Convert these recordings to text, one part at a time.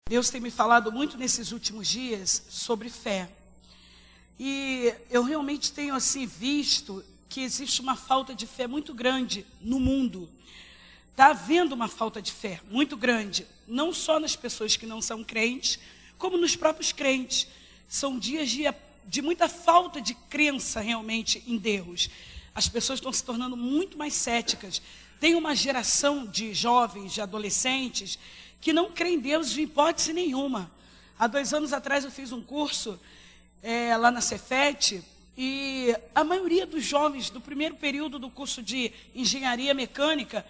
Deus tem me falado muito nesses últimos dias sobre fé. E eu realmente tenho assim visto que existe uma falta de fé muito grande no mundo. Está havendo uma falta de fé muito grande, não só nas pessoas que não são crentes, como nos próprios crentes. São dias de muita falta de crença realmente em Deus. As pessoas estão se tornando muito mais céticas. Tem uma geração de jovens, de adolescentes, que não creem em Deus de hipótese nenhuma. Há 2 anos atrás eu fiz um curso lá na Cefet, e a maioria dos jovens do primeiro período do curso de engenharia mecânica,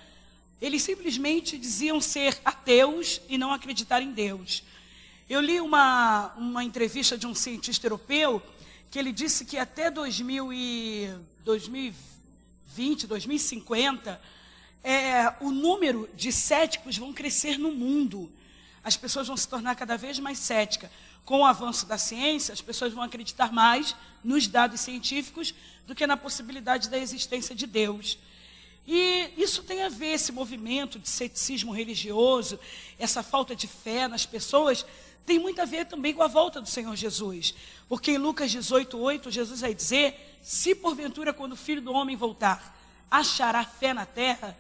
eles simplesmente diziam ser ateus e não acreditar em Deus. Eu li uma entrevista de um cientista europeu, que ele disse que até 2020, 2050, o número de céticos vão crescer no mundo. As pessoas vão se tornar cada vez mais céticas. Com o avanço da ciência, as pessoas vão acreditar mais nos dados científicos do que na possibilidade da existência de Deus. E isso tem a ver, esse movimento de ceticismo religioso, essa falta de fé nas pessoas, tem muito a ver também com a volta do Senhor Jesus. Porque em Lucas 18:8, Jesus vai dizer: se porventura quando o Filho do Homem voltar, achará fé na terra,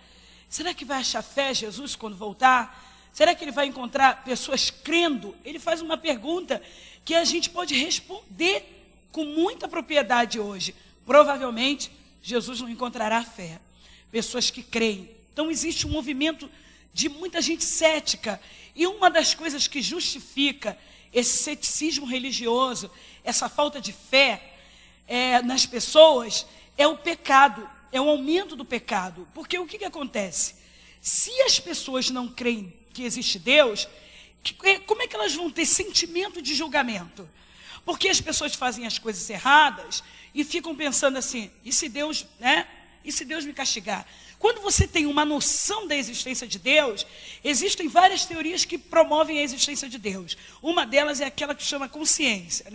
será que vai achar fé Jesus quando voltar? Será que ele vai encontrar pessoas crendo? Ele faz uma pergunta que a gente pode responder com muita propriedade hoje. Provavelmente, Jesus não encontrará fé. Pessoas que creem. Então, existe um movimento de muita gente cética. E uma das coisas que justifica esse ceticismo religioso, essa falta de fé nas pessoas, é o pecado, é o aumento do pecado. Porque o que acontece? Se as pessoas não creem que existe Deus, como é que elas vão ter sentimento de julgamento? Porque as pessoas fazem as coisas erradas e ficam pensando assim: e se Deus, e se Deus me castigar? Quando você tem uma noção da existência de Deus, existem várias teorias que promovem a existência de Deus. Uma delas é aquela que chama consciência,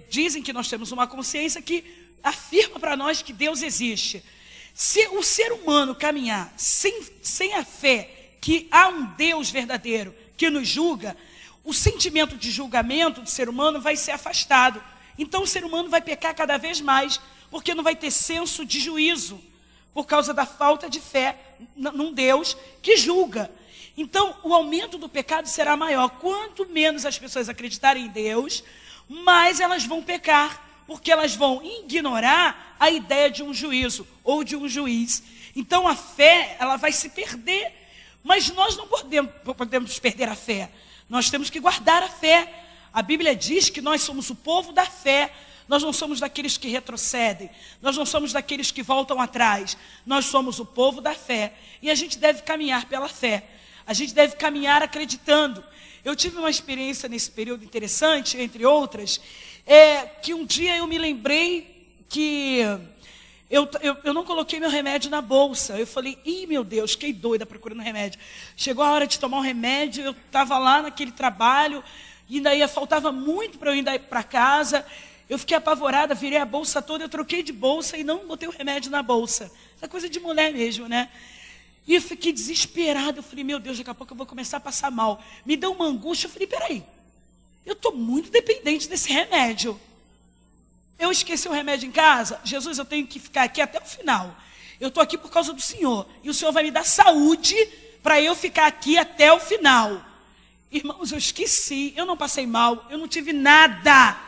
Dizem que nós temos uma consciência que afirma para nós que Deus existe. Se o ser humano caminhar sem a fé que há um Deus verdadeiro que nos julga, o sentimento de julgamento do ser humano vai ser afastado. Então o ser humano vai pecar cada vez mais, porque não vai ter senso de juízo, por causa da falta de fé num Deus que julga. Então o aumento do pecado será maior. Quanto menos as pessoas acreditarem em Deus, mais elas vão pecar, porque elas vão ignorar a ideia de um juízo ou de um juiz. Então a fé, ela vai se perder. Mas nós não podemos perder a fé. Nós temos que guardar a fé. A Bíblia diz que nós somos o povo da fé. Nós não somos daqueles que retrocedem. Nós não somos daqueles que voltam atrás. Nós somos o povo da fé. E a gente deve caminhar pela fé. A gente deve caminhar acreditando. Eu tive uma experiência nesse período interessante, entre outras, que um dia eu me lembrei que eu não coloquei meu remédio na bolsa. Eu falei: ih, meu Deus, fiquei doida procurando remédio. Chegou a hora de tomar um remédio, eu estava lá naquele trabalho, e daí faltava muito para eu ir para casa. Eu fiquei apavorada, virei a bolsa toda, eu troquei de bolsa e não botei o remédio na bolsa. Essa coisa de mulher mesmo, E eu fiquei desesperada. Eu falei: meu Deus, daqui a pouco eu vou começar a passar mal. Me deu uma angústia. Eu falei: peraí, eu estou muito dependente desse remédio. Eu esqueci o remédio em casa. Jesus, eu tenho que ficar aqui até o final. Eu estou aqui por causa do Senhor. E o Senhor vai me dar saúde para eu ficar aqui até o final. Irmãos, eu esqueci. Eu não passei mal. Eu não tive nada.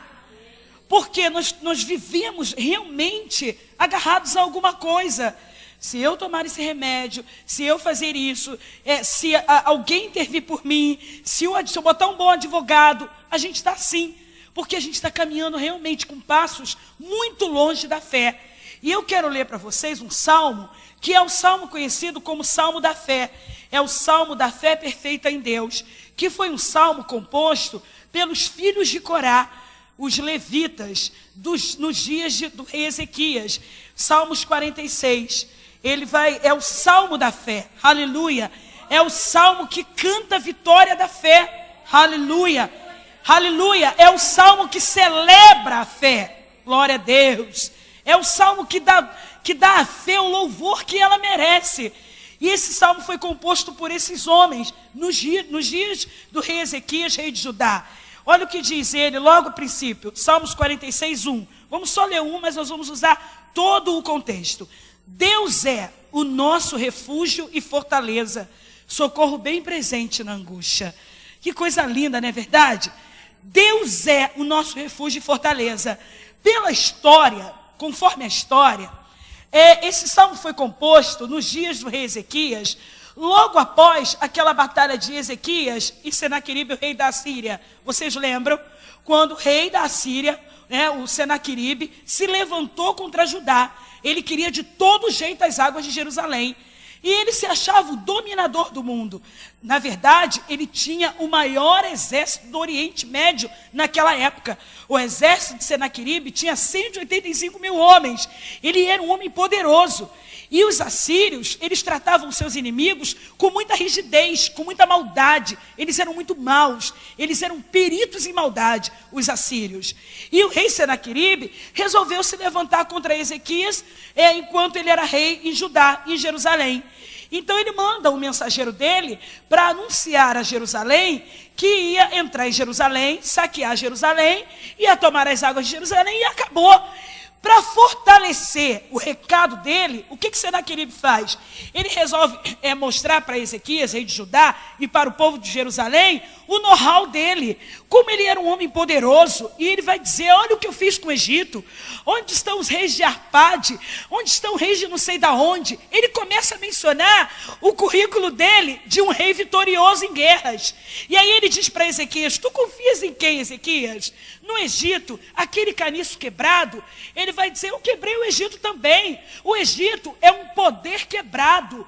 Porque nós vivíamos realmente agarrados a alguma coisa. Se eu tomar esse remédio, se eu fazer isso, se alguém intervir por mim, se eu botar um bom advogado, a gente está assim. Porque a gente está caminhando realmente com passos muito longe da fé. E eu quero ler para vocês um salmo, que é o salmo conhecido como Salmo da Fé. É o Salmo da Fé Perfeita em Deus, que foi um salmo composto pelos filhos de Corá, os levitas, nos dias do rei Ezequias. Salmos 46. É o salmo da fé. Aleluia. É o salmo que canta a vitória da fé. Aleluia. Aleluia, é o salmo que celebra a fé. Glória a Deus. É o salmo que dá à fé o louvor que ela merece. E esse salmo foi composto por esses homens nos dias do rei Ezequias, rei de Judá. Olha o que diz ele logo a princípio, Salmos 46, 1. Vamos só ler um, mas nós vamos usar todo o contexto. Deus é o nosso refúgio e fortaleza, socorro bem presente na angústia. Que coisa linda, não é verdade? Deus é o nosso refúgio e fortaleza. Pela história, conforme a história, esse salmo foi composto nos dias do rei Ezequias, logo após aquela batalha de Ezequias e Senaqueribe, o rei da Assíria. Vocês lembram? Quando o rei da Assíria, o Senaqueribe, se levantou contra Judá. Ele queria de todo jeito as águas de Jerusalém. E ele se achava o dominador do mundo. Na verdade, ele tinha o maior exército do Oriente Médio naquela época. O exército de Senaqueribe tinha 185 mil homens. Ele era um homem poderoso. E os assírios, eles tratavam seus inimigos com muita rigidez, com muita maldade. Eles eram muito maus, eles eram peritos em maldade, os assírios. E o rei Senaqueribe resolveu se levantar contra Ezequias, enquanto ele era rei em Judá, em Jerusalém. Então ele manda um mensageiro dele para anunciar a Jerusalém que ia entrar em Jerusalém, saquear Jerusalém, ia tomar as águas de Jerusalém e acabou. Para fortalecer o recado dele, o que Senaqueribe faz? Ele resolve mostrar para Ezequias, rei de Judá, e para o povo de Jerusalém, o know-how dele. Como ele era um homem poderoso, e ele vai dizer, olha o que eu fiz com o Egito. Onde estão os reis de Arpade? Onde estão os reis de não sei da onde? Ele começa a mencionar o currículo dele de um rei vitorioso em guerras. E aí ele diz para Ezequias, tu confias em quem, Ezequias? No Egito, aquele caniço quebrado, ele vai dizer, eu quebrei o Egito também. O Egito é um poder quebrado.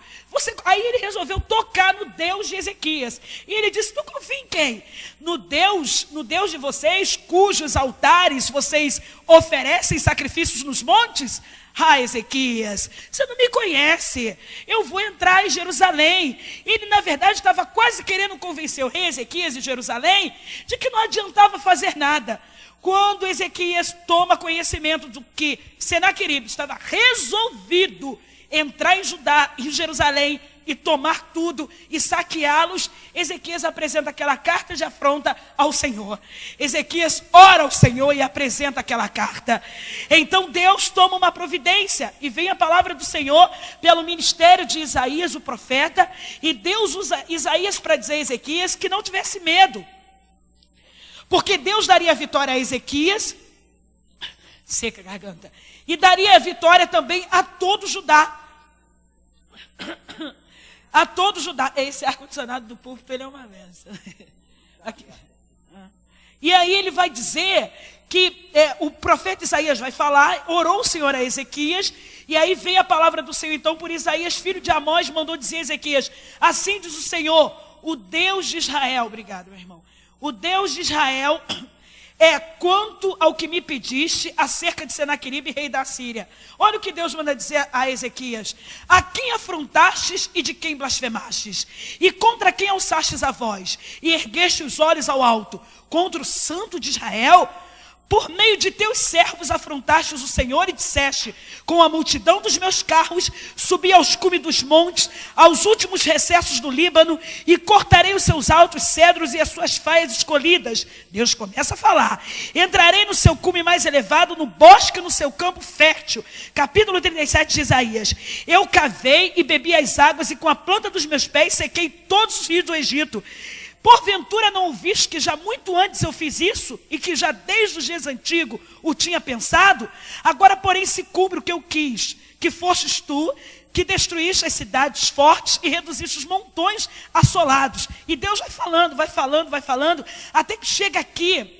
Aí ele resolveu tocar no Deus de Ezequias. E ele disse, tu confia em quem? No Deus de vocês, cujos altares vocês oferecem sacrifícios nos montes? Ah, Ezequias, você não me conhece. Eu vou entrar em Jerusalém. Ele, na verdade, estava quase querendo convencer o rei Ezequias de Jerusalém de que não adiantava fazer nada. Quando Ezequias toma conhecimento do que Senaqueribe estava resolvido entrar em Judá, em Jerusalém, e tomar tudo e saqueá-los, Ezequias apresenta aquela carta de afronta ao Senhor. Ezequias ora ao Senhor e apresenta aquela carta. Então Deus toma uma providência e vem a palavra do Senhor pelo ministério de Isaías, o profeta, e Deus usa Isaías para dizer a Ezequias que não tivesse medo, porque Deus daria a vitória a Ezequias, seca a garganta, e daria a vitória também a todo Judá. A todo Judá. Esse ar-condicionado do povo, ele é uma benção. Aqui. E aí ele vai dizer que o profeta Isaías vai falar, orou o Senhor a Ezequias, e aí vem a palavra do Senhor, então, por Isaías, filho de Amós, mandou dizer a Ezequias, assim diz o Senhor, o Deus de Israel, obrigado, meu irmão, o Deus de Israel quanto ao que me pediste acerca de Senaqueribe, rei da Síria. Olha o que Deus manda dizer a Ezequias. A quem afrontastes e de quem blasfemastes? E contra quem alçastes a voz? E ergueste os olhos ao alto? Contra o santo de Israel? Por meio de teus servos afrontastes o Senhor e disseste, com a multidão dos meus carros, subi aos cumes dos montes, aos últimos recessos do Líbano, e cortarei os seus altos cedros e as suas faias escolhidas. Deus começa a falar. Entrarei no seu cume mais elevado, no bosque, no seu campo fértil. Capítulo 37 de Isaías. Eu cavei e bebi as águas, e com a planta dos meus pés sequei todos os rios do Egito. Porventura não ouviste que já muito antes eu fiz isso, e que já desde os dias antigos o tinha pensado? Agora, porém, se cumpre o que eu quis, que fostes tu, que destruíste as cidades fortes e reduziste os montões assolados. E Deus vai falando, até que chega aqui,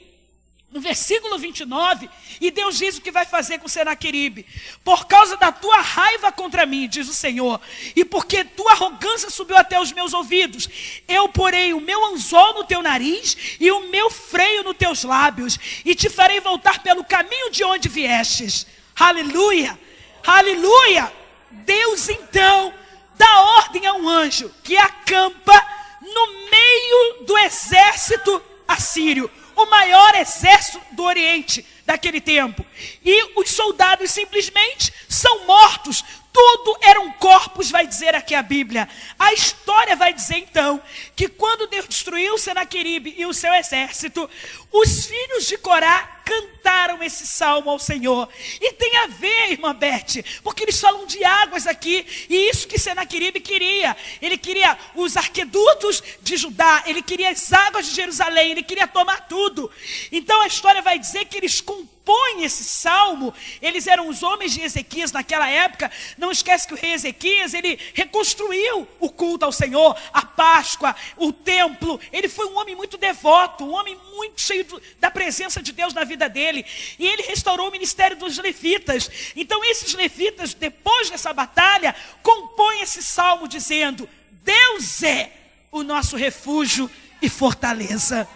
no versículo 29, e Deus diz o que vai fazer com Senaqueribe. Por causa da tua raiva contra mim, diz o Senhor, e porque tua arrogância subiu até os meus ouvidos, eu porei o meu anzol no teu nariz e o meu freio nos teus lábios, e te farei voltar pelo caminho de onde viestes. Aleluia, aleluia. Deus então dá ordem a um anjo que acampa no meio do exército assírio, o maior exército do Oriente daquele tempo. E os soldados simplesmente são mortos. Tudo eram corpos, vai dizer aqui a Bíblia. A história vai dizer então que quando Deus destruiu Senaqueribe e o seu exército, os filhos de Corá cantaram esse salmo ao Senhor. E tem a ver, irmã Beth, porque eles falam de águas aqui, e isso que Senaqueribe queria. Ele queria os arquedutos de Judá, ele queria as águas de Jerusalém, ele queria tomar tudo. Então a história vai dizer que eles compõem esse salmo. Eles eram os homens de Ezequias naquela época. Não esquece que o rei Ezequias, ele reconstruiu o culto ao Senhor, a Páscoa, o templo. Ele foi um homem muito devoto, um homem muito cheio da presença de Deus na vida dele. E ele restaurou o ministério dos levitas. Então esses levitas, depois dessa batalha, compõem esse salmo dizendo: Deus é o nosso refúgio e fortaleza,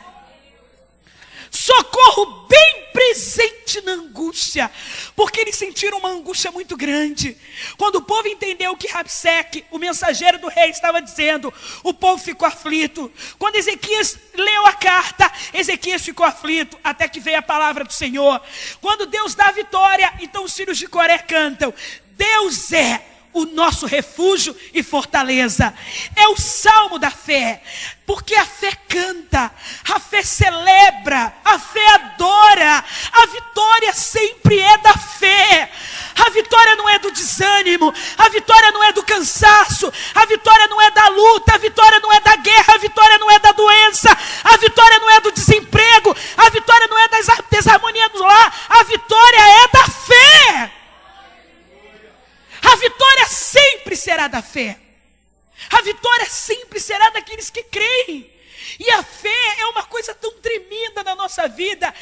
socorro bem presente na angústia, porque eles sentiram uma angústia muito grande. Quando o povo entendeu que Rabseque, o mensageiro do rei, estava dizendo, o povo ficou aflito. Quando Ezequias leu a carta, Ezequias ficou aflito, até que veio a palavra do Senhor. Quando Deus dá a vitória, então os filhos de Coré cantam: Deus é o nosso refúgio e fortaleza. É o salmo da fé, porque a fé canta, a fé celebra, a fé adora. A vitória sempre é da fé. A vitória não é do desânimo, a vitória não é do cansaço, a vitória não é da luta, a vitória não é da guerra, a vitória não é da doença, a vitória não é do desemprego, a vitória não é das desarmonias do lar, a vitória é da fé. A vitória sempre será da fé. A vitória sempre será daqueles que creem. E a fé é uma coisa tão tremenda na nossa vida,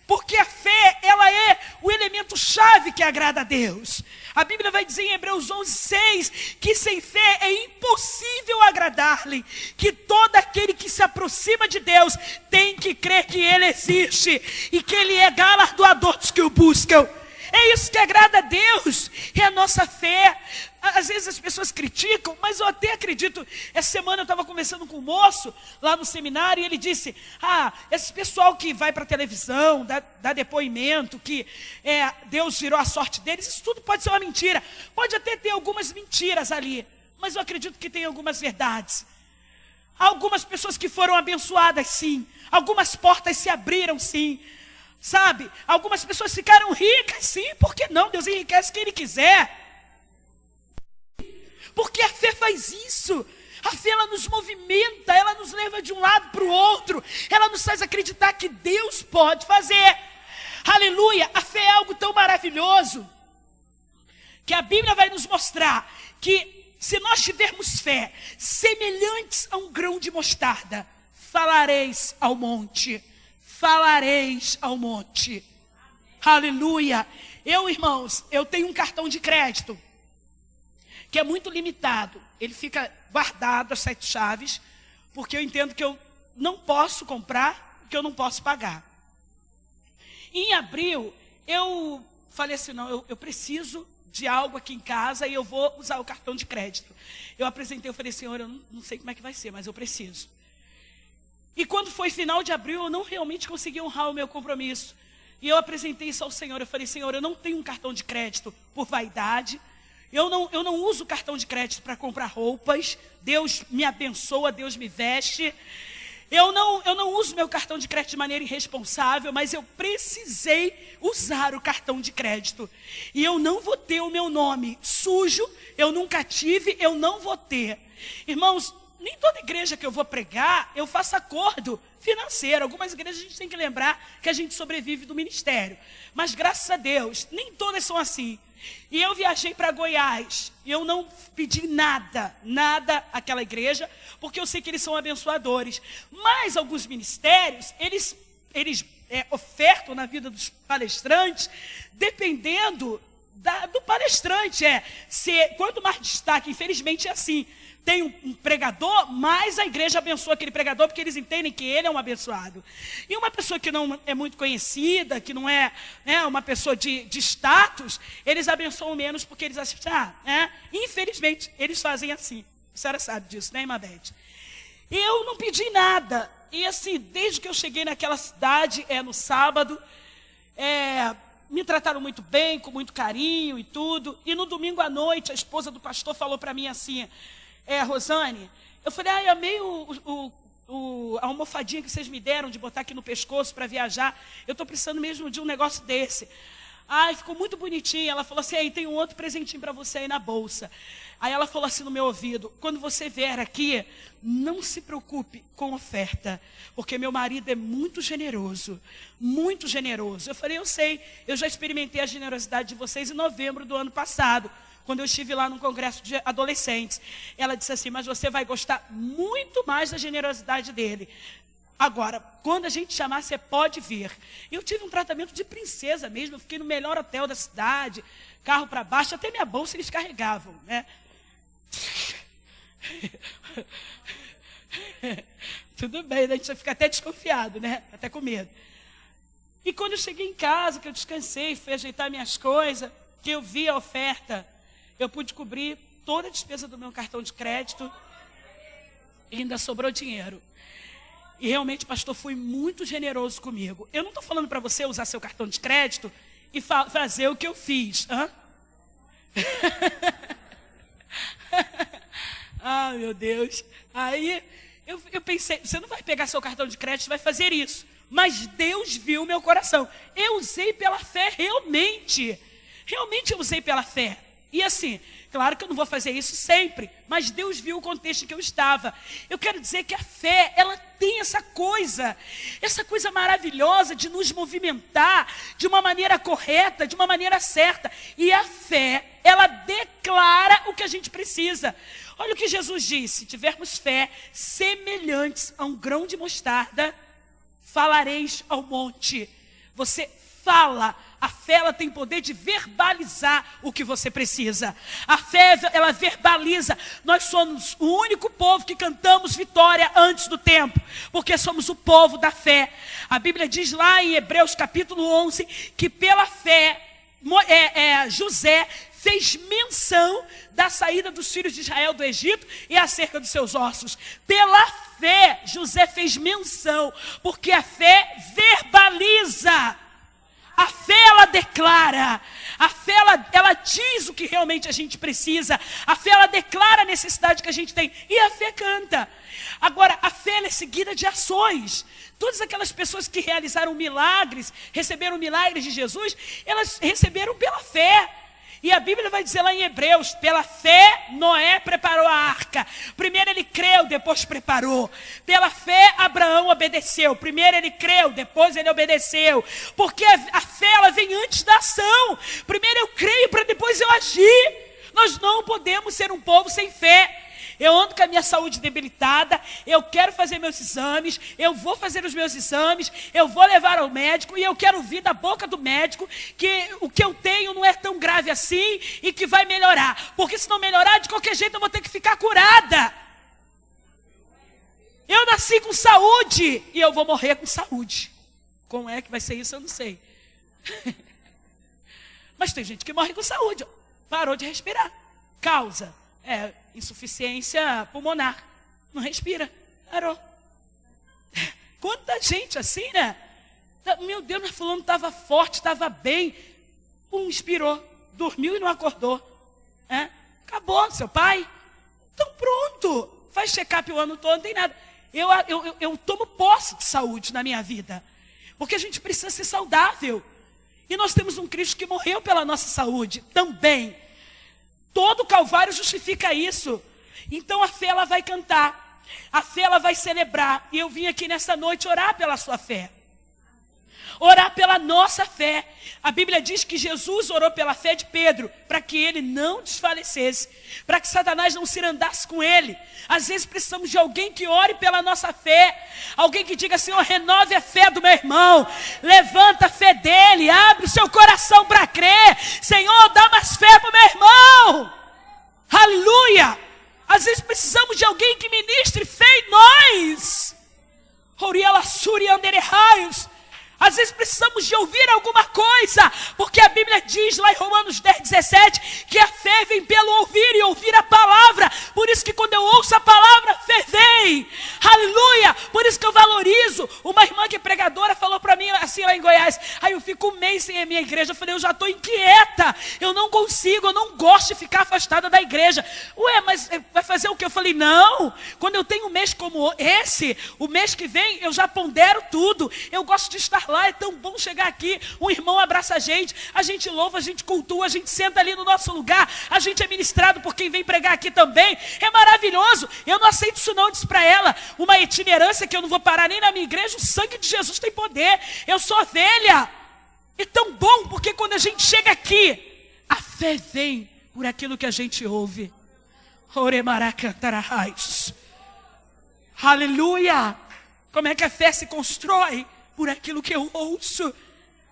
porque a fé, ela é o elemento chave que agrada a Deus. A Bíblia vai dizer em Hebreus 11:6 que sem fé é impossível agradar-lhe, que todo aquele que se aproxima de Deus tem que crer que Ele existe e que Ele é galardoador dos que o buscam. É isso que agrada a Deus, é a nossa fé. Às vezes as pessoas criticam, mas eu até acredito. Essa semana eu estava conversando com um moço lá no seminário e ele disse: esse pessoal que vai para a televisão, dá depoimento, que Deus tirou a sorte deles, isso tudo pode ser uma mentira. Pode até ter algumas mentiras ali, mas eu acredito que tem algumas verdades. Há algumas pessoas que foram abençoadas, sim. Algumas portas se abriram, sim. Sabe, algumas pessoas ficaram ricas, sim, por que não? Deus enriquece quem Ele quiser. Porque a fé faz isso. A fé, ela nos movimenta, ela nos leva de um lado para o outro. Ela nos faz acreditar que Deus pode fazer. Aleluia, a fé é algo tão maravilhoso, que a Bíblia vai nos mostrar que se nós tivermos fé, semelhantes a um grão de mostarda, falareis ao monte. Falareis ao monte. Aleluia. Irmãos, eu tenho um cartão de crédito que é muito limitado. Ele fica guardado, as 7 chaves, porque eu entendo que eu não posso comprar, que eu não posso pagar. Em abril, eu falei assim, não, eu preciso de algo aqui em casa e eu vou usar o cartão de crédito. Eu apresentei, eu falei, Senhor, eu não sei como é que vai ser, mas eu preciso. E quando foi final de abril, eu não realmente consegui honrar o meu compromisso. E eu apresentei isso ao Senhor. Eu falei, Senhor, eu não tenho um cartão de crédito por vaidade. Eu não uso o cartão de crédito para comprar roupas. Deus me abençoa, Deus me veste. Eu não uso meu cartão de crédito de maneira irresponsável, mas eu precisei usar o cartão de crédito. E eu não vou ter o meu nome sujo, eu nunca tive, eu não vou ter. Irmãos, nem toda igreja que eu vou pregar, eu faço acordo financeiro. Algumas igrejas a gente tem que lembrar que a gente sobrevive do ministério. Mas graças a Deus, nem todas são assim. E eu viajei para Goiás, e eu não pedi nada àquela igreja, porque eu sei que eles são abençoadores. Mas alguns ministérios, eles ofertam na vida dos palestrantes, dependendo do palestrante. Quanto mais destaque, infelizmente é assim. Tem um pregador, mas a igreja abençoa aquele pregador, porque eles entendem que ele é um abençoado. E uma pessoa que não é muito conhecida, que não é uma pessoa de status, eles abençoam menos, porque eles acham, infelizmente, eles fazem assim. A senhora sabe disso, né, irmã Beth? Eu não pedi nada. E assim, desde que eu cheguei naquela cidade, no sábado, me trataram muito bem, com muito carinho e tudo. E no domingo à noite, a esposa do pastor falou para mim assim, Rosane, eu falei, amei a almofadinha que vocês me deram de botar aqui no pescoço para viajar. Eu estou precisando mesmo de um negócio desse. Ficou muito bonitinho. Ela falou assim, tem um outro presentinho para você aí na bolsa. Aí ela falou assim no meu ouvido, quando você vier aqui, não se preocupe com oferta, porque meu marido é muito generoso, muito generoso. Eu falei, eu sei, eu já experimentei a generosidade de vocês em novembro do ano passado, quando eu estive lá num congresso de adolescentes. Ela disse assim, mas você vai gostar muito mais da generosidade dele. Agora, quando a gente chamar, você pode vir. Eu tive um tratamento de princesa mesmo, eu fiquei no melhor hotel da cidade, carro para baixo, até minha bolsa eles carregavam, né? Tudo bem, a gente fica até desconfiado, né? Até com medo. E quando eu cheguei em casa, que eu descansei, fui ajeitar minhas coisas, que eu vi a oferta, eu pude cobrir toda a despesa do meu cartão de crédito e ainda sobrou dinheiro. E realmente o pastor foi muito generoso comigo. Eu não estou falando para você usar seu cartão de crédito e fazer o que eu fiz. Meu Deus. Aí eu pensei, você não vai pegar seu cartão de crédito e vai fazer isso. Mas Deus viu meu coração. Eu usei pela fé realmente. Realmente eu usei pela fé. E assim, claro que eu não vou fazer isso sempre, mas Deus viu o contexto em que eu estava. Eu quero dizer que a fé, ela tem essa coisa maravilhosa de nos movimentar de uma maneira correta, de uma maneira certa. E a fé, ela declara o que a gente precisa. Olha o que Jesus disse, se tivermos fé semelhantes a um grão de mostarda, falareis ao monte. Você fala. A fé, ela tem poder de verbalizar o que você precisa. A fé, ela verbaliza. Nós somos o único povo que cantamos vitória antes do tempo, porque somos o povo da fé. A Bíblia diz lá em Hebreus capítulo 11, que pela fé, José fez menção da saída dos filhos de Israel do Egito e acerca dos seus ossos. Pela fé, José fez menção, porque a fé verbaliza. A fé, ela declara. A fé, ela diz o que realmente a gente precisa. A fé, ela declara a necessidade que a gente tem. E a fé canta. Agora, a fé, ela é seguida de ações. Todas aquelas pessoas que realizaram milagres, receberam milagres de Jesus, elas receberam pela fé. E a Bíblia vai dizer lá em Hebreus, pela fé Noé preparou a arca. Primeiro ele creu, depois preparou. Pela fé Abraão obedeceu. Primeiro ele creu, depois ele obedeceu. Porque a fé, ela vem antes da ação. Primeiro eu creio para depois eu agir. Nós não podemos ser um povo sem fé. Eu ando com a minha saúde debilitada, eu quero fazer meus exames, eu vou fazer os meus exames, eu vou levar ao médico e eu quero ouvir da boca do médico que o que eu tenho não é tão grave assim e que vai melhorar. Porque se não melhorar, de qualquer jeito eu vou ter que ficar curada. Eu nasci com saúde e eu vou morrer com saúde. Como é que vai ser isso, eu não sei. Mas tem gente que morre com saúde, parou de respirar. Causa insuficiência pulmonar. Não respira. Parou. Quanta gente assim, né? Meu Deus, mas fulano estava forte, estava bem. Expirou. Dormiu e não acordou. Acabou, seu pai. Então pronto. Faz check-up o ano todo, não tem nada. Eu tomo posse de saúde na minha vida. Porque a gente precisa ser saudável. E nós temos um Cristo que morreu pela nossa saúde também. Todo o Calvário justifica isso. Então a fé, ela vai cantar. A fé, ela vai celebrar. E eu vim aqui nessa noite orar pela sua fé. Orar pela nossa fé. A Bíblia diz que Jesus orou pela fé de Pedro, para que ele não desfalecesse, para que Satanás não se andasse com ele. Às vezes precisamos de alguém que ore pela nossa fé, alguém que diga: Senhor, renove a fé do meu irmão, levanta a fé dele, abre o seu coração para crer. Senhor, dá mais fé para o meu irmão. Aleluia. Às vezes precisamos de alguém que ministre fé em nós. Às vezes precisamos de ouvir alguma coisa, porque a Bíblia diz lá em Romanos 10:17 que a fé vem pelo ouvir e ouvir a palavra. Por isso que quando eu ouço a palavra, a fé vem. Aleluia! Por isso que eu valorizo. Uma irmã que é pregadora falou para mim mim assim lá em Goiás, aí eu fico um mês sem a minha igreja. Eu falei, eu já estou inquieta, eu não consigo, eu não gosto de ficar afastada da igreja. Ué, mas vai fazer o quê? Eu falei, não, quando eu tenho um mês como esse, o mês que vem eu já pondero tudo, eu gosto de estar lá, é tão bom chegar aqui, um irmão abraça a gente louva, a gente cultua, a gente senta ali no nosso lugar, a gente é ministrado por quem vem pregar aqui também, é maravilhoso. Eu não aceito isso não, disse para ela, uma itinerância que eu não vou parar nem na minha igreja. O sangue de Jesus tem poder, eu sou ovelha. É tão bom, porque quando a gente chega aqui, a fé vem por aquilo que a gente ouve. Aleluia. Como é que a fé se constrói? Por aquilo que eu ouço.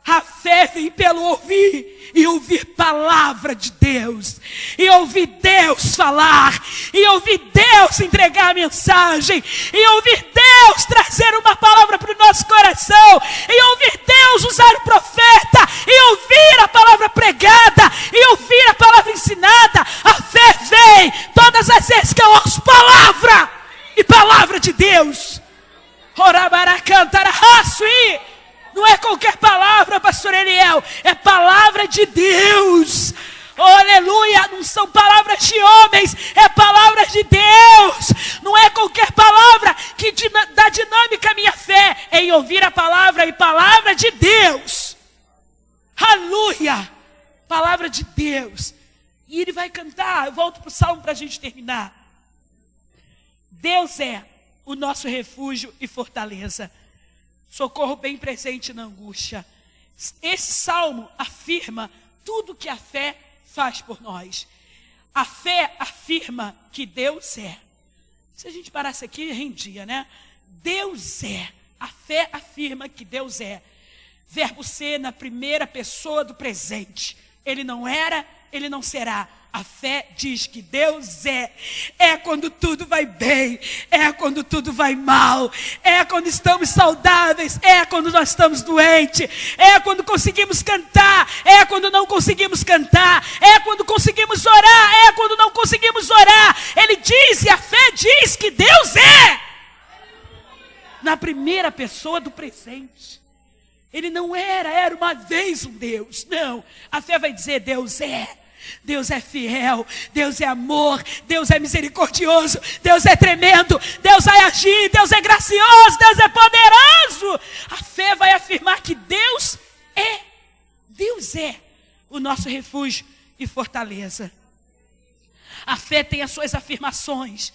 A fé vem pelo ouvir, e ouvir palavra de Deus, e ouvir Deus falar, e ouvir Deus entregar a mensagem, e ouvir Deus trazer uma palavra para o nosso coração, e ouvir Deus usar o profeta, e ouvir a palavra pregada, e ouvir a palavra ensinada. A fé vem todas as vezes que eu ouço palavra, e palavra de Deus. Não é qualquer palavra, pastor Eliel, é palavra de Deus. Oh, aleluia, não são palavras de homens, é palavra de Deus. Não é qualquer palavra que dá dinâmica à minha fé, é em ouvir a palavra e palavra de Deus. Aleluia, palavra de Deus. E ele vai cantar, eu volto para o salmo para a gente terminar. Deus é o nosso refúgio e fortaleza, socorro bem presente na angústia. Esse salmo afirma tudo que a fé faz por nós. A fé afirma que Deus é. Se a gente parasse aqui, rendia, né? Deus é. A fé afirma que Deus é. Verbo ser na primeira pessoa do presente. Ele não era, ele não será. A fé diz que Deus é. É quando tudo vai bem, é quando tudo vai mal, é quando estamos saudáveis, é quando nós estamos doentes, é quando conseguimos cantar, é quando não conseguimos cantar, é quando conseguimos orar, é quando não conseguimos orar. Ele diz, e a fé diz que Deus é. Na primeira pessoa do presente. Ele não era uma vez um Deus. Não, a fé vai dizer, Deus é. Deus é fiel, Deus é amor, Deus é misericordioso, Deus é tremendo, Deus vai agir, Deus é gracioso, Deus é poderoso. A fé vai afirmar que Deus é o nosso refúgio e fortaleza. A fé tem as suas afirmações,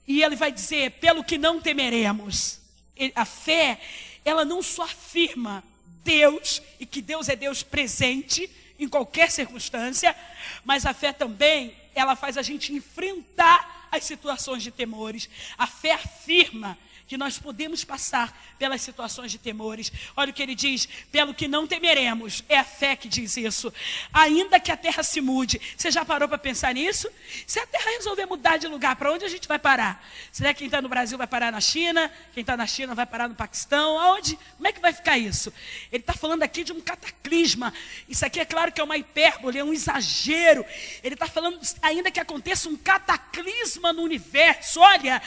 e ele vai dizer, pelo que não temeremos. A fé, ela não só afirma Deus, e que Deus é Deus presente, em qualquer circunstância, mas a fé também, ela faz a gente enfrentar as situações de temores. A fé afirma que nós podemos passar pelas situações de temores. Olha o que ele diz, pelo que não temeremos, é a fé que diz isso. Ainda que a terra se mude, você já parou para pensar nisso? Se a terra resolver mudar de lugar, para onde a gente vai parar? Será que quem está no Brasil vai parar na China? Quem está na China vai parar no Paquistão? Aonde? Como é que vai ficar isso? Ele está falando aqui de um cataclisma. Isso aqui é claro que é uma hipérbole, é um exagero. Ele está falando, ainda que aconteça um cataclisma no universo, olha,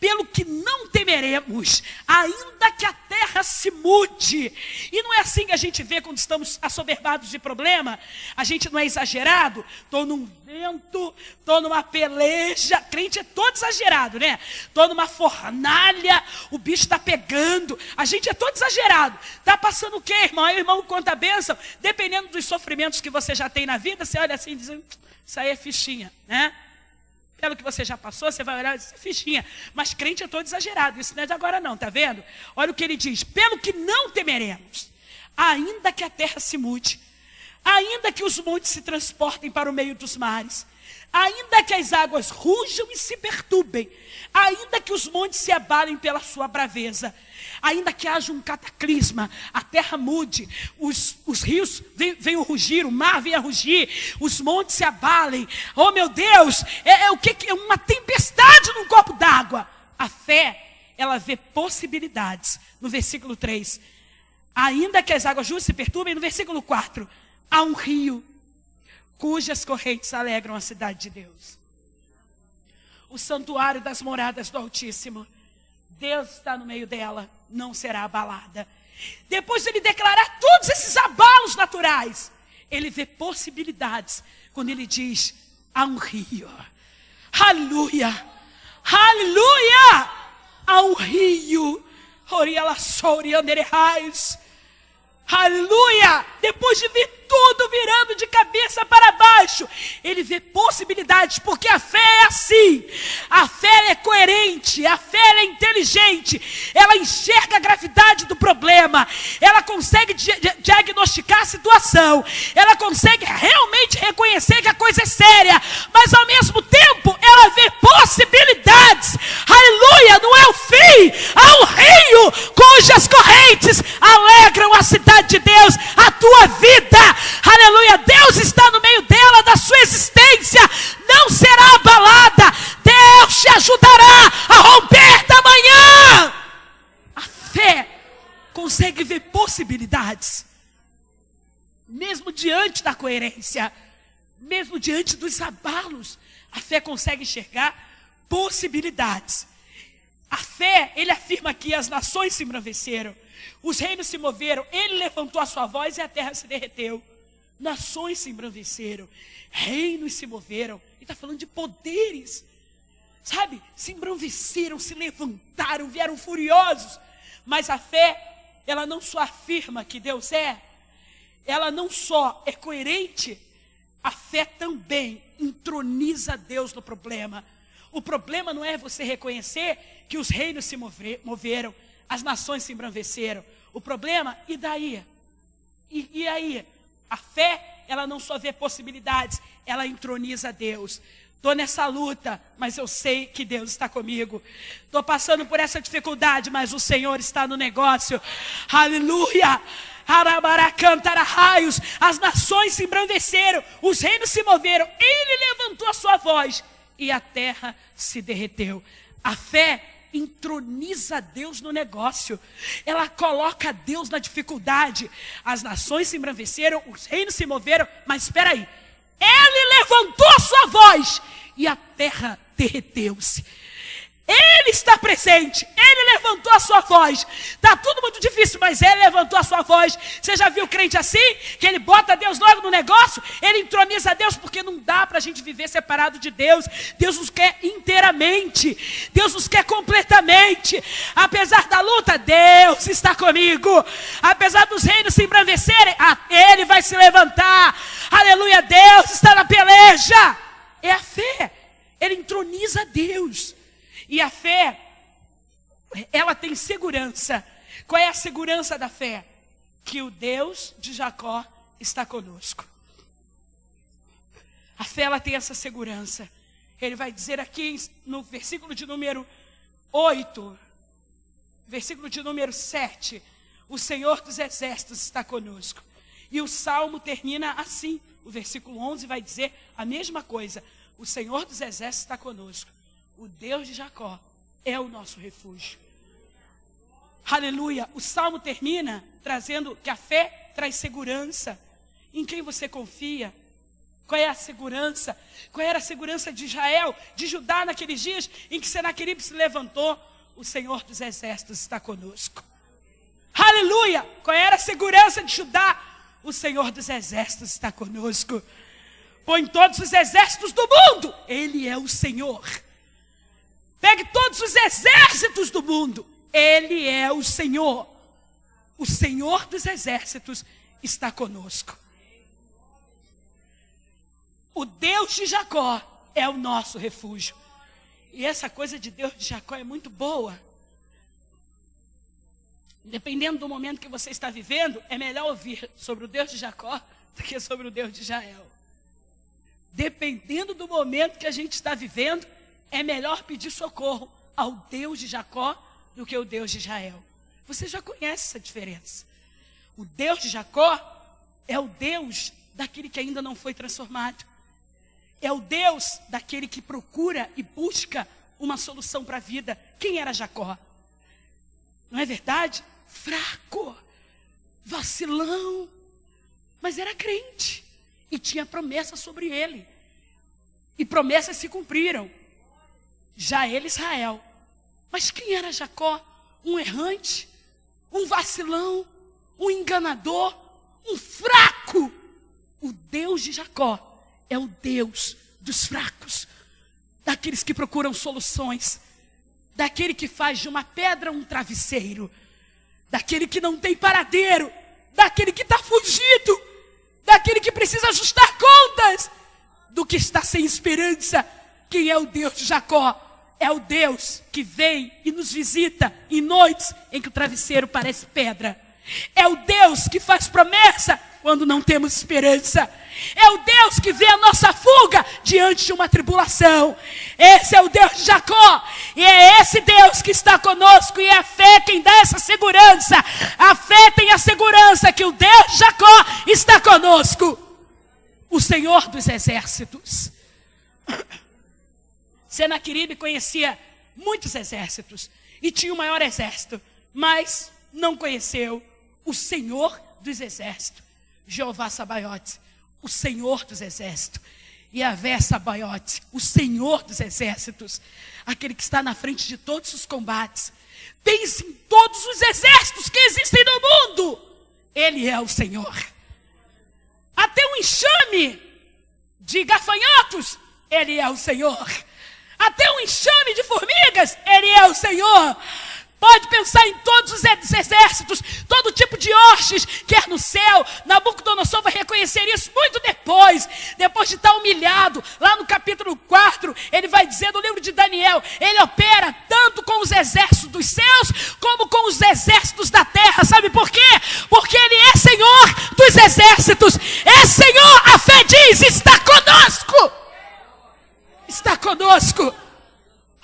pelo que não temeremos, ainda que a terra se mude. E não é assim que a gente vê quando estamos assoberbados de problema. A gente não é exagerado. Estou num vento, estou numa peleja. Crente é todo exagerado, né? Estou numa fornalha, o bicho está pegando. A gente é todo exagerado. Está passando o quê, irmão? Aí o irmão conta a bênção. Dependendo dos sofrimentos que você já tem na vida, você olha assim e diz, isso aí é fichinha, né? Pelo que você já passou, você vai olhar e dizer, fichinha. Mas crente é todo exagerado, isso não é de agora não, tá vendo? Olha o que ele diz, pelo que não temeremos, ainda que a terra se mude, ainda que os montes se transportem para o meio dos mares, ainda que as águas rujam e se perturbem, ainda que os montes se abalem pela sua braveza, ainda que haja um cataclisma, a terra mude, os rios venham rugir, o mar venha rugir, os montes se abalem, oh meu Deus, é uma tempestade num copo d'água. A fé, ela vê possibilidades. No versículo 3, ainda que as águas justas se perturbem, no versículo 4, há um rio cujas correntes alegram a cidade de Deus, o santuário das moradas do Altíssimo. Deus está no meio dela, não será abalada. Depois de ele declarar todos esses abalos naturais, ele vê possibilidades. Quando ele diz, há um rio. Aleluia. Aleluia. Há um rio. Aleluia. Depois de ver tudo virando de cabeça para baixo, ele vê possibilidades, porque a fé é assim. A fé é coerente, a fé é inteligente. Ela enxerga a gravidade do problema, ela consegue diagnosticar a situação, ela consegue realmente reconhecer que a coisa é séria, mas ao mesmo tempo ela vê possibilidades. Aleluia, não é o fim. Há um rio cujas correntes alegram a cidade de Deus, a tua vida. Aleluia, Deus está no meio dela, da sua existência, não será abalada. Deus te ajudará a romper da manhã. A fé consegue ver possibilidades, mesmo diante da coerência, mesmo diante dos abalos. A fé consegue enxergar possibilidades. A fé, ele afirma que as nações se embraveceram, os reinos se moveram, ele levantou a sua voz e a terra se derreteu. Nações se embraveceram, reinos se moveram. Ele está falando de poderes, sabe? Se embraveceram, se levantaram, vieram furiosos. Mas a fé, ela não só afirma que Deus ela não só é coerente, a fé também entroniza Deus no problema. O problema não é você reconhecer que os reinos se moveram, as nações se embraveceram. O problema, e daí? E aí? A fé, ela não só vê possibilidades, ela entroniza Deus. Estou nessa luta, mas eu sei que Deus está comigo. Estou passando por essa dificuldade, mas o Senhor está no negócio. Aleluia! Arabaracantara-raios, as nações se embraveceram, os reinos se moveram, ele levantou a sua voz e a terra se derreteu. A fé entroniza Deus no negócio, ela coloca Deus na dificuldade. As nações se embraveceram, os reinos se moveram, mas espera aí, ele levantou a sua voz e a terra derreteu-se. Ele está presente, ele levantou a sua voz. Está tudo muito difícil, mas ele levantou a sua voz. Você já viu crente assim? Que ele bota Deus logo no negócio, ele entroniza Deus, porque não dá para a gente viver separado de Deus. Deus nos quer inteiramente, Deus nos quer completamente. Apesar da luta, Deus está comigo. Apesar dos reinos se embrandecerem, ele vai se levantar. Aleluia, Deus está na peleja. É a fé, ele entroniza Deus. E a fé, ela tem segurança. Qual é a segurança da fé? Que o Deus de Jacó está conosco. A fé, ela tem essa segurança. Ele vai dizer aqui no versículo de número 8, versículo de número 7, o Senhor dos exércitos está conosco. E o salmo termina assim. O versículo 11 vai dizer a mesma coisa. O Senhor dos exércitos está conosco. O Deus de Jacó é o nosso refúgio. Aleluia. O salmo termina trazendo que a fé traz segurança. Em quem você confia? Qual é a segurança? Qual era a segurança de Israel, de Judá naqueles dias em que Senaqueribe se levantou? O Senhor dos exércitos está conosco. Aleluia. Qual era a segurança de Judá? O Senhor dos exércitos está conosco. Põe todos os exércitos do mundo, ele é o Senhor. Pegue todos os exércitos do mundo, ele é o Senhor. O Senhor dos exércitos está conosco. O Deus de Jacó é o nosso refúgio. E essa coisa de Deus de Jacó é muito boa. Dependendo do momento que você está vivendo, é melhor ouvir sobre o Deus de Jacó do que sobre o Deus de Israel. Dependendo do momento que a gente está vivendo, é melhor pedir socorro ao Deus de Jacó do que o Deus de Israel. Você já conhece essa diferença. O Deus de Jacó é o Deus daquele que ainda não foi transformado. É o Deus daquele que procura e busca uma solução para a vida. Quem era Jacó? Não é verdade? Fraco, vacilão, mas era crente e tinha promessa sobre ele. E promessas se cumpriram. Já ele, Israel. Mas quem era Jacó? Um errante, um vacilão, um enganador, um fraco. O Deus de Jacó é o Deus dos fracos, daqueles que procuram soluções, daquele que faz de uma pedra um travesseiro, daquele que não tem paradeiro, daquele que está fugido, daquele que precisa ajustar contas, do que está sem esperança. Quem é o Deus de Jacó? É o Deus que vem e nos visita em noites em que o travesseiro parece pedra. É o Deus que faz promessa quando não temos esperança. É o Deus que vê a nossa fuga diante de uma tribulação. Esse é o Deus de Jacó. E é esse Deus que está conosco. E é a fé quem dá essa segurança. A fé tem a segurança que o Deus de Jacó está conosco. O Senhor dos exércitos. Senaqueribe conhecia muitos exércitos e tinha o maior exército, mas não conheceu o Senhor dos exércitos, Jeová Sabaote, o Senhor dos exércitos, Yahvé Sabaote, o Senhor dos exércitos, aquele que está na frente de todos os combates. Pense em todos os exércitos que existem no mundo, Ele é o Senhor. Até um enxame de gafanhotos, Ele é o Senhor. Até um enxame de formigas, Ele é o Senhor. Pode pensar em todos os exércitos, todo tipo de hostes, quer no céu. Nabucodonosor vai reconhecer isso muito depois de estar humilhado. Lá no capítulo 4, ele vai dizer no livro de Daniel, ele opera tanto com os exércitos dos céus, como com os exércitos da terra. Sabe por quê? Porque ele é Senhor dos exércitos. É Senhor, a fé diz, está conosco. Está conosco.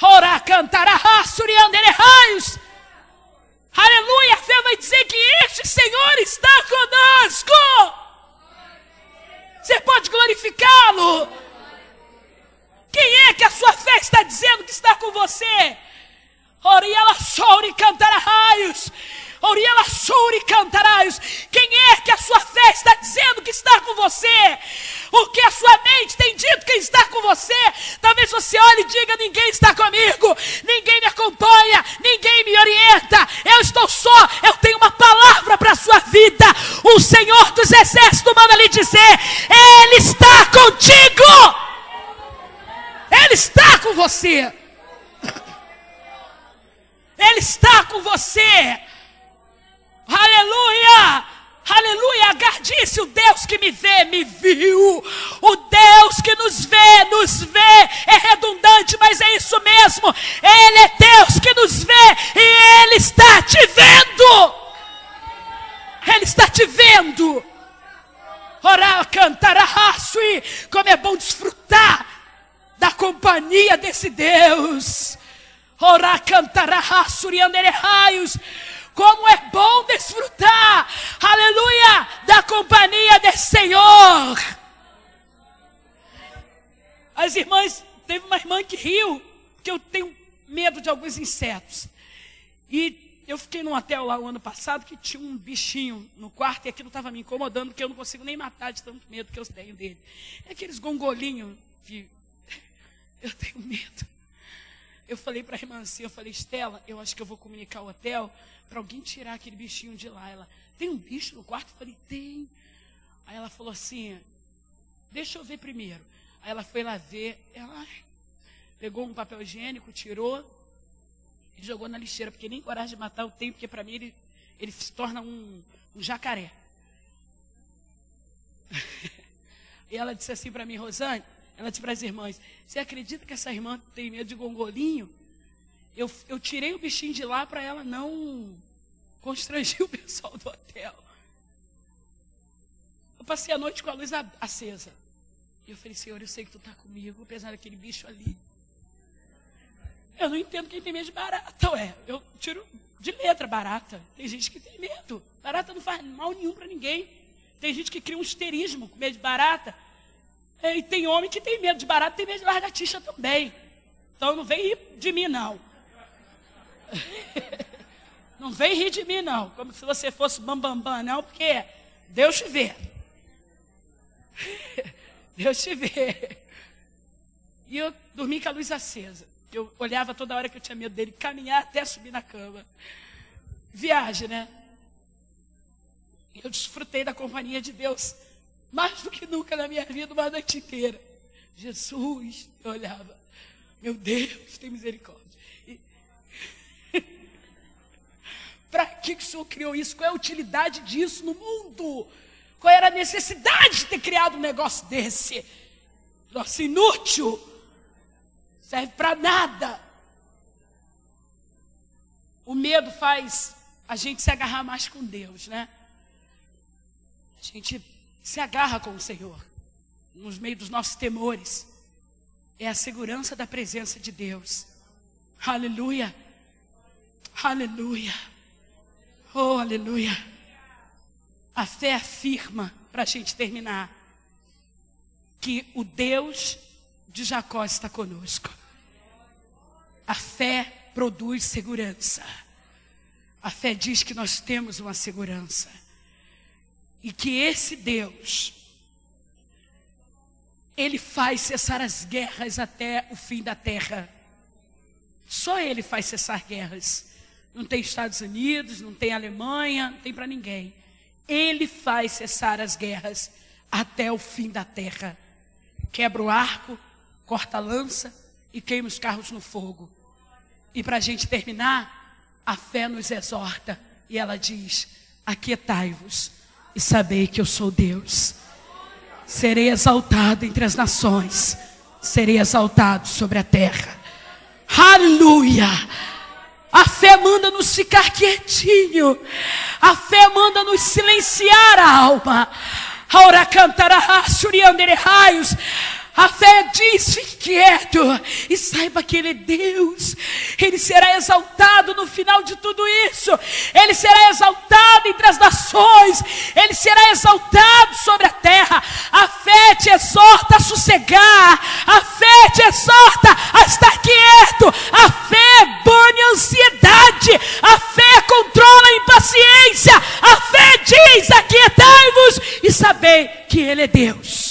Ora cantará raios. Aleluia, a fé vai dizer que este Senhor está conosco. Você pode glorificá-lo. Quem é que a sua fé está dizendo que está com você? Oriela souri cantará raios. Oriela souri cantaraios. Quem é que a sua fé está dizendo que está com você? O que a sua mente tem dito que está com você? Talvez você olhe e diga, ninguém está comigo, ninguém me acompanha, ninguém me orienta, eu estou só. Eu tenho uma palavra para a sua vida. O Senhor dos exércitos manda lhe dizer, Ele está contigo. Ele está com você. Ele está com você. Aleluia, aleluia. Agar disse, o Deus que me vê, me viu. O Deus que nos vê, é redundante, mas é isso mesmo. Ele é Deus que nos vê e Ele está te vendo. Ele está te vendo. Orar, cantar, arraçoe. Como é bom desfrutar da companhia desse Deus. Orar, cantar, arraçoe, andere raios. Como é bom desfrutar, aleluia, da companhia desse Senhor. As irmãs, teve uma irmã que riu, porque eu tenho medo de alguns insetos. E eu fiquei num hotel lá o ano passado que tinha um bichinho no quarto e aquilo estava me incomodando, porque eu não consigo nem matar de tanto medo que eu tenho dele. É aqueles gongolinhos que eu tenho medo. Eu falei para a irmã assim, eu falei, Estela, eu acho que eu vou comunicar ao hotel para alguém tirar aquele bichinho de lá. Ela, tem um bicho no quarto? Eu falei, tem. Aí ela falou assim, deixa eu ver primeiro. Aí ela foi lá ver, ela pegou um papel higiênico, tirou e jogou na lixeira, porque nem coragem de matar eu tenho, porque para mim ele se torna um jacaré. E ela disse assim para mim, Rosane, ela disse para as irmãs, você acredita que essa irmã tem medo de gongolinho? Eu tirei o bichinho de lá para ela não constrangir o pessoal do hotel. Eu passei a noite com a luz acesa. E eu falei, Senhor, eu sei que tu está comigo, apesar daquele bicho ali. Eu não entendo quem tem medo de barata, ué. Eu tiro de letra barata. Tem gente que tem medo. Barata não faz mal nenhum para ninguém. Tem gente que cria um histerismo com medo de barata. E tem homem que tem medo de barata, tem medo de lagartixa também. Então não vem rir de mim, não. Não vem rir de mim, não. Como se você fosse bambambam, não, porque Deus te vê. Deus te vê. E eu dormi com a luz acesa. Eu olhava toda hora que eu tinha medo dele caminhar até subir na cama. viagem, né? Eu desfrutei da companhia de Deus mais do que nunca na minha vida, uma noite inteira. Jesus, eu olhava, meu Deus, tem misericórdia. Para que o Senhor criou isso? Qual é a utilidade disso no mundo? Qual era a necessidade de ter criado um negócio desse? Nossa, inútil. Serve para nada. O medo faz a gente se agarrar mais com Deus, né? A gente se agarra com o Senhor. Nos meio dos nossos temores. É a segurança da presença de Deus. Aleluia. Aleluia. Oh, aleluia. A fé afirma, para a gente terminar, que o Deus de Jacó está conosco. A fé produz segurança. A fé diz que nós temos uma segurança. E que esse Deus, Ele faz cessar as guerras até o fim da terra. Só Ele faz cessar guerras. Não tem Estados Unidos, não tem Alemanha, não tem para ninguém. Ele faz cessar as guerras até o fim da terra. Quebra o arco, corta a lança e queima os carros no fogo. E para a gente terminar, a fé nos exorta. E ela diz, aquietai-vos e sabei que eu sou Deus. Serei exaltado entre as nações. Serei exaltado sobre a terra. Aleluia! A fé manda-nos ficar quietinho. A fé manda-nos silenciar a alma. A fé diz, fique quieto e saiba que Ele é Deus. Ele será exaltado no final de tudo isso. Ele será exaltado entre as nações. Ele será exaltado sobre a terra. A fé te exorta a sossegar. A fé te exorta a estar quieto. A fé bane a ansiedade. A fé controla a impaciência. A fé diz, aquietai-vos e sabei que Ele é Deus.